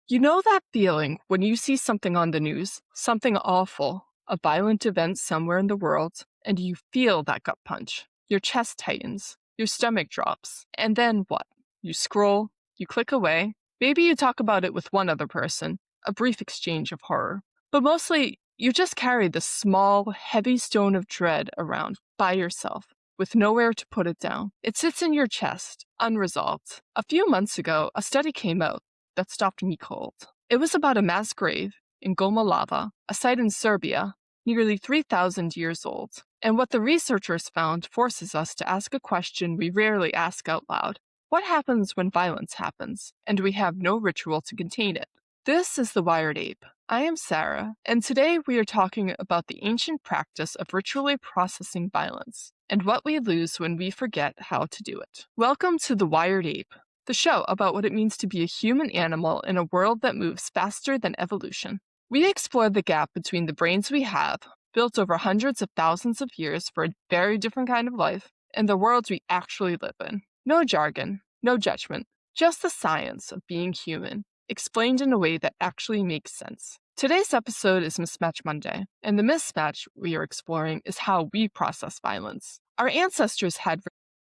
You know that feeling when you see something on the news, something awful, a violent event somewhere in the world, and you feel that gut punch. Your chest tightens, your stomach drops, and then what? You scroll, you click away, maybe you talk about it with one other person, a brief exchange of horror. But mostly, you just carry this small, heavy stone of dread around by yourself, with nowhere to put it down. It sits in your chest, unresolved. A few months ago, a study came out that stopped me cold. It was about a mass grave in Gomolava, a site in Serbia, nearly 3,000 years old. And what the researchers found forces us to ask a question we rarely ask out loud. What happens when violence happens, and we have no ritual to contain it? This is The Wired Ape. I am Sarah, and today we are talking about the ancient practice of ritually processing violence, and what we lose when we forget how to do it. Welcome to The Wired Ape, the show about what it means to be a human animal in a world that moves faster than evolution. We explore the gap between the brains we have, built over hundreds of thousands of years for a very different kind of life, and the world we actually live in. No jargon, no judgment, just the science of being human, explained in a way that actually makes sense. Today's episode is Mismatch Monday, and the mismatch we are exploring is how we process violence. Our ancestors had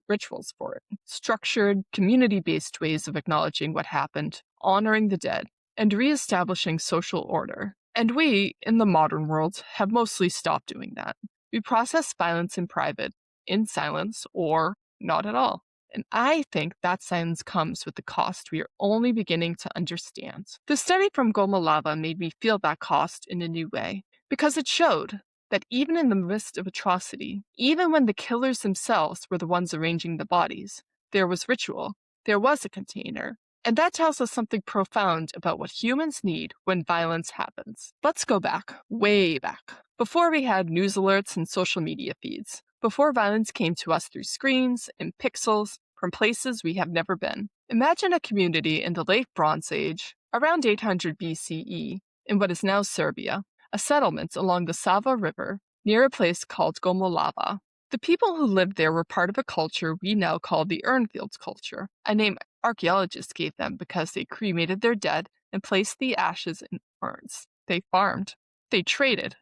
rituals for it, structured, community-based ways of acknowledging what happened, honoring the dead, and reestablishing social order. And we, in the modern world, have mostly stopped doing that. We process violence in private, in silence, or not at all. And I think that silence comes with the cost we are only beginning to understand. The study from Gomolava made me feel that cost in a new way, because it showed that even in the midst of atrocity, even when the killers themselves were the ones arranging the bodies, there was ritual, there was a container. And that tells us something profound about what humans need when violence happens. Let's go back, way back, before we had news alerts and social media feeds, before violence came to us through screens and pixels from places we have never been. Imagine a community in the late Bronze Age, around 800 BCE, in what is now Serbia, a settlement along the Sava River near a place called Gomolava. The people who lived there were part of a culture we now call the Urnfield culture, a name archaeologists gave them because they cremated their dead and placed the ashes in urns. They farmed. They traded.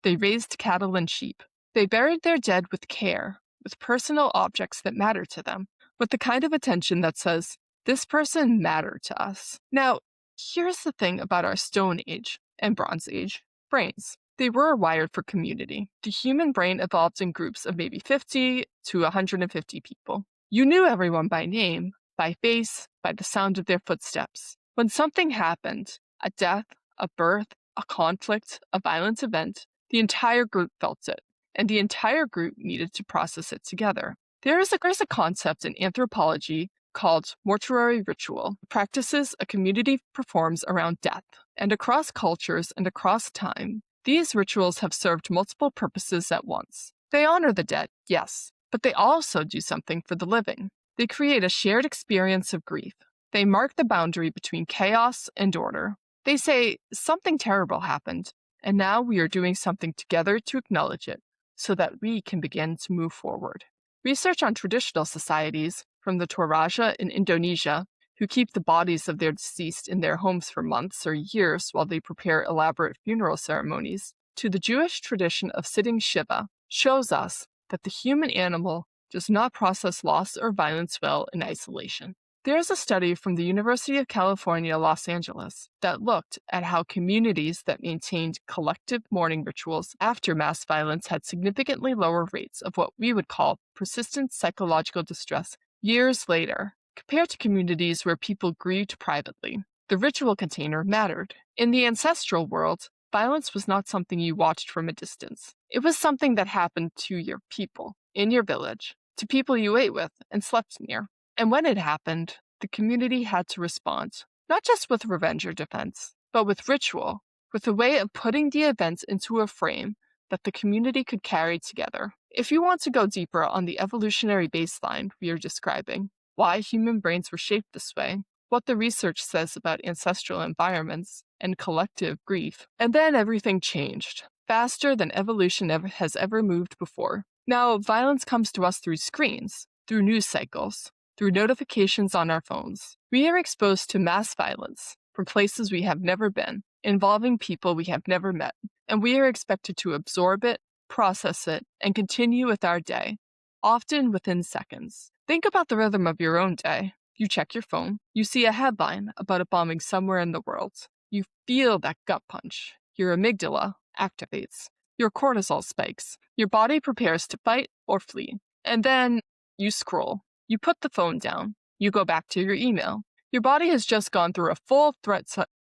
They raised cattle and sheep. They buried their dead with care, with personal objects that mattered to them, with the kind of attention that says, this person mattered to us. Now, here's the thing about our Stone Age and Bronze Age brains. They were wired for community. The human brain evolved in groups of maybe 50 to 150 people. You knew everyone by name, by face, by the sound of their footsteps. When something happened, a death, a birth, a conflict, a violent event, the entire group felt it, and the entire group needed to process it together. There's a concept in anthropology called mortuary ritual, practices a community performs around death, and across cultures and across time. These rituals have served multiple purposes at once. They honor the dead, yes, but they also do something for the living. They create a shared experience of grief. They mark the boundary between chaos and order. They say, something terrible happened, and now we are doing something together to acknowledge it, so that we can begin to move forward. Research on traditional societies, from the Toraja in Indonesia, who keep the bodies of their deceased in their homes for months or years while they prepare elaborate funeral ceremonies, to the Jewish tradition of sitting Shiva, shows us that the human animal does not process loss or violence well in isolation. There is a study from the University of California, Los Angeles, that looked at how communities that maintained collective mourning rituals after mass violence had significantly lower rates of what we would call persistent psychological distress years later, compared to communities where people grieved privately. The ritual container mattered. In the ancestral world, violence was not something you watched from a distance. It was something that happened to your people, in your village, to people you ate with and slept near. And when it happened, the community had to respond, not just with revenge or defense, but with ritual, with a way of putting the events into a frame that the community could carry together. If you want to go deeper on the evolutionary baseline we are describing, why human brains were shaped this way, what the research says about ancestral environments and collective grief, and then everything changed, faster than evolution has ever moved before. Now, violence comes to us through screens, through news cycles, through notifications on our phones. We are exposed to mass violence, from places we have never been, involving people we have never met, and we are expected to absorb it, process it, and continue with our day, often within seconds. Think about the rhythm of your own day. You check your phone, you see a headline about a bombing somewhere in the world. You feel that gut punch. Your amygdala activates. Your cortisol spikes. Your body prepares to fight or flee. And then you scroll. You put the phone down. You go back to your email. Your body has just gone through a full threat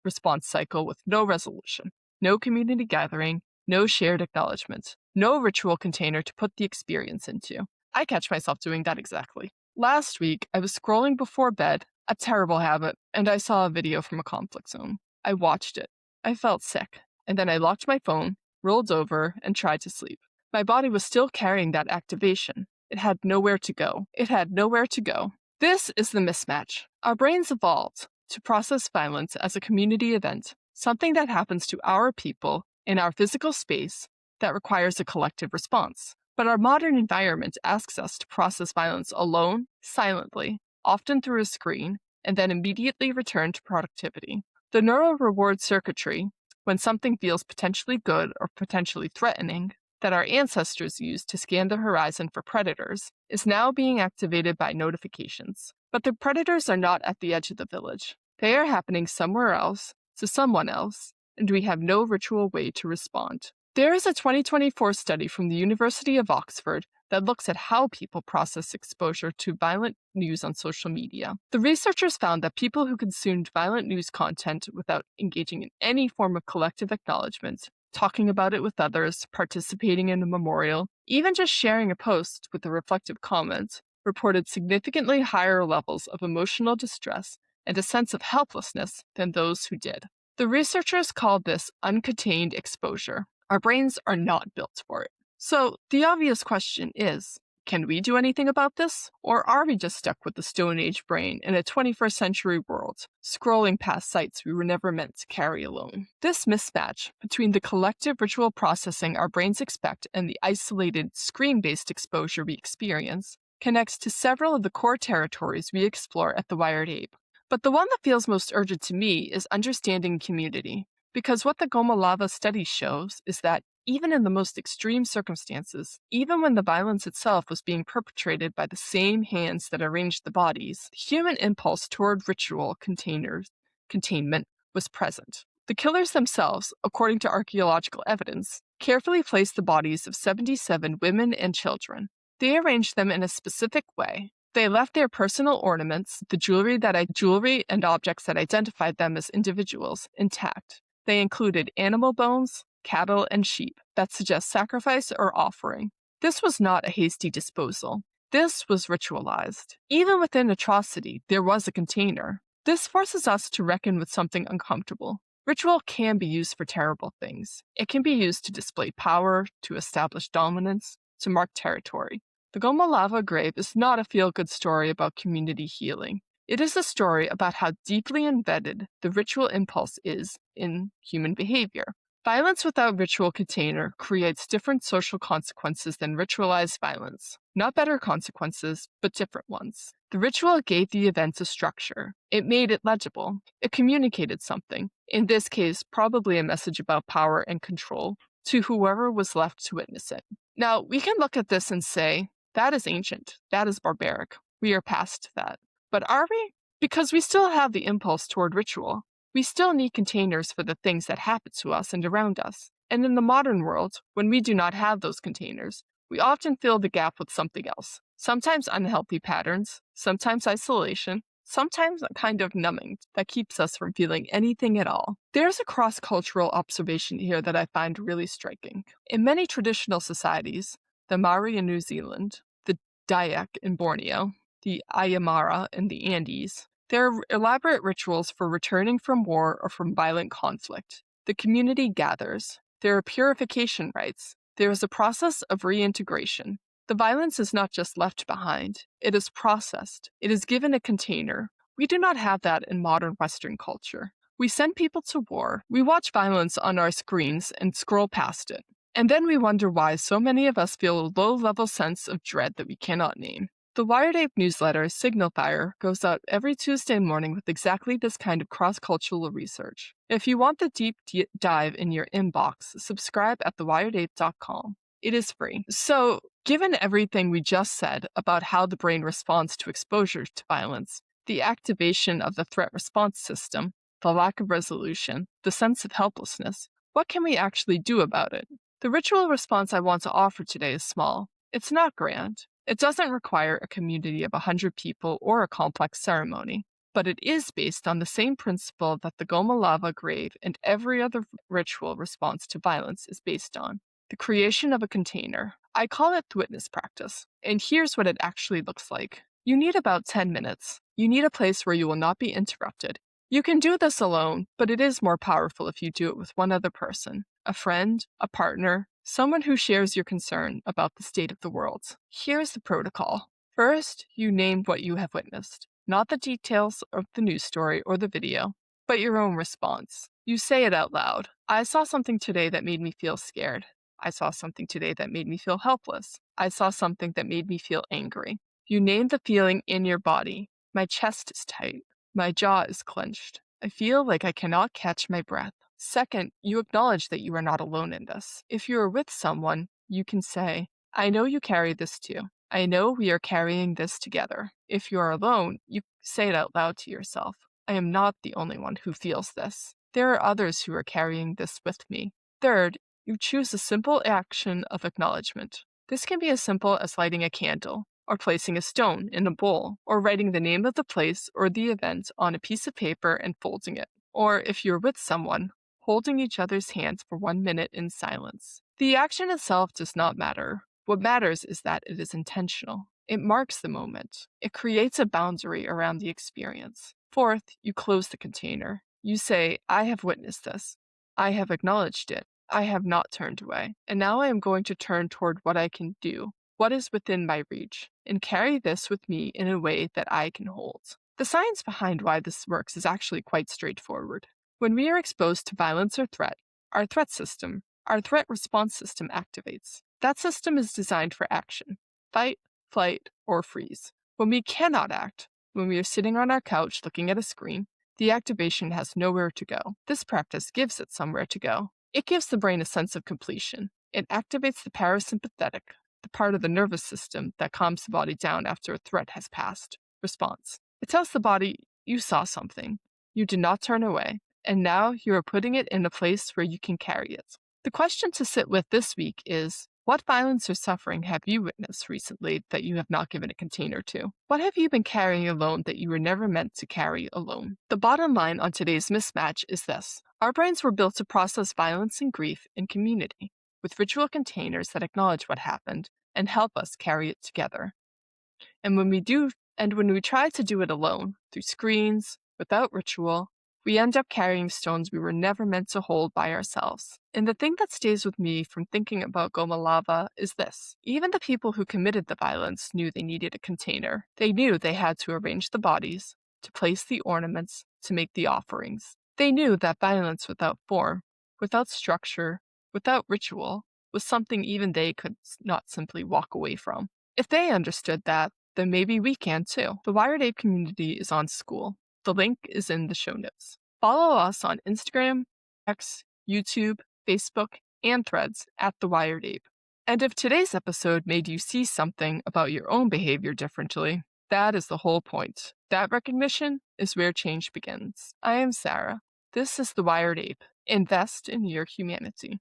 response cycle with no resolution, no community gathering, no shared acknowledgement, no ritual container to put the experience into. I catch myself doing that exactly. Last week, I was scrolling before bed, a terrible habit, and I saw a video from a conflict zone. I watched it. I felt sick, and then I locked my phone, rolled over, and tried to sleep. My body was still carrying that activation. It had nowhere to go. This is the mismatch. Our brains evolved to process violence as a community event, something that happens to our people in our physical space that requires a collective response. But our modern environment asks us to process violence alone, silently, often through a screen, and then immediately return to productivity. The neural reward circuitry, when something feels potentially good or potentially threatening, that our ancestors used to scan the horizon for predators, is now being activated by notifications. But the predators are not at the edge of the village. They are happening somewhere else, to someone else, and we have no ritual way to respond. There is a 2024 study from the University of Oxford that looks at how people process exposure to violent news on social media. The researchers found that people who consumed violent news content without engaging in any form of collective acknowledgement, talking about it with others, participating in a memorial, even just sharing a post with a reflective comment, reported significantly higher levels of emotional distress and a sense of helplessness than those who did. The researchers called this uncontained exposure. Our brains are not built for it. So the obvious question is, can we do anything about this? Or are we just stuck with the Stone Age brain in a 21st century world, scrolling past sites we were never meant to carry alone? This mismatch between the collective ritual processing our brains expect and the isolated, screen-based exposure we experience connects to several of the core territories we explore at the Wired Ape. But the one that feels most urgent to me is understanding community. Because what the Gomolava study shows is that even in the most extreme circumstances, even when the violence itself was being perpetrated by the same hands that arranged the bodies, the human impulse toward ritual containment was present. The killers themselves, according to archaeological evidence, carefully placed the bodies of 77 women and children. They arranged them in a specific way. They left their personal ornaments, the jewelry and objects that identified them as individuals, intact. They included animal bones, cattle, and sheep that suggest sacrifice or offering. This was not a hasty disposal. This was ritualized. Even within atrocity, there was a container. This forces us to reckon with something uncomfortable. Ritual can be used for terrible things. It can be used to display power, to establish dominance, to mark territory. The Gomolava grave is not a feel-good story about community healing. It is a story about how deeply embedded the ritual impulse is in human behavior. Violence without ritual container creates different social consequences than ritualized violence. Not better consequences, but different ones. The ritual gave the event a structure. It made it legible. It communicated something, in this case, probably a message about power and control, to whoever was left to witness it. Now, we can look at this and say, that is ancient. That is barbaric. We are past that. But are we? Because we still have the impulse toward ritual. We still need containers for the things that happen to us and around us. And in the modern world, when we do not have those containers, we often fill the gap with something else. Sometimes unhealthy patterns, sometimes isolation, sometimes a kind of numbing that keeps us from feeling anything at all. There's a cross-cultural observation here that I find really striking. In many traditional societies, the Maori in New Zealand, the Dayak in Borneo, the Aymara in the Andes, there are elaborate rituals for returning from war or from violent conflict. The community gathers. There are purification rites. There is a process of reintegration. The violence is not just left behind. It is processed. It is given a container. We do not have that in modern Western culture. We send people to war. We watch violence on our screens and scroll past it. And then we wonder why so many of us feel a low-level sense of dread that we cannot name. The Wired Ape newsletter, Signal Fire, goes out every Tuesday morning with exactly this kind of cross-cultural research. If you want the deep dive in your inbox, subscribe at thewiredape.com. It is free. So, given everything we just said about how the brain responds to exposure to violence, the activation of the threat response system, the lack of resolution, the sense of helplessness, what can we actually do about it? The ritual response I want to offer today is small. It's not grand. It doesn't require a community of 100 people or a complex ceremony, but it is based on the same principle that the Gomolava grave and every other ritual response to violence is based on: the creation of a container. I call it the witness practice, and here's what it actually looks like. You need about 10 minutes. You need a place where you will not be interrupted. You can do this alone, but it is more powerful if you do it with one other person: a friend, a partner, someone who shares your concern about the state of the world. Here's the protocol. First, you name what you have witnessed, not the details of the news story or the video, but your own response. You say it out loud. I saw something today that made me feel scared. I saw something today that made me feel helpless. I saw something that made me feel angry. You name the feeling in your body. My chest is tight. My jaw is clenched. I feel like I cannot catch my breath. Second, you acknowledge that you are not alone in this. If you are with someone, you can say, I know you carry this too. I know we are carrying this together. If you are alone, you say it out loud to yourself. I am not the only one who feels this. There are others who are carrying this with me. Third, you choose a simple action of acknowledgement. This can be as simple as lighting a candle, or placing a stone in a bowl, or writing the name of the place or the event on a piece of paper and folding it. Or if you're with someone, holding each other's hands for 1 minute in silence. The action itself does not matter. What matters is that it is intentional. It marks the moment. It creates a boundary around the experience. Fourth, you close the container. You say, I have witnessed this. I have acknowledged it. I have not turned away. And now I am going to turn toward what I can do, what is within my reach, and carry this with me in a way that I can hold. The science behind why this works is actually quite straightforward. When we are exposed to violence or threat, our threat response system activates. That system is designed for action: fight, flight, or freeze. When we cannot act, when we are sitting on our couch looking at a screen, the activation has nowhere to go. This practice gives it somewhere to go. It gives the brain a sense of completion. It activates the parasympathetic, the part of the nervous system that calms the body down after a threat has passed. Response. It tells the body, you saw something. You did not turn away. And now you are putting it in a place where you can carry it. The question to sit with this week is, what violence or suffering have you witnessed recently that you have not given a container to? What have you been carrying alone that you were never meant to carry alone? The bottom line on today's mismatch is this: our brains were built to process violence and grief in community, with ritual containers that acknowledge what happened and help us carry it together. And when we try to do it alone, through screens, without ritual, we end up carrying stones we were never meant to hold by ourselves. And the thing that stays with me from thinking about Gomolava is this: even the people who committed the violence knew they needed a container. They knew they had to arrange the bodies, to place the ornaments, to make the offerings. They knew that violence without form, without structure, without ritual, was something even they could not simply walk away from. If they understood that, then maybe we can too. The Wired Ape community is on School. The link is in the show notes. Follow us on Instagram, X, YouTube, Facebook, and Threads at The Wired Ape. And if today's episode made you see something about your own behavior differently, that is the whole point. That recognition is where change begins. I am Sarah. This is The Wired Ape. Invest in your humanity.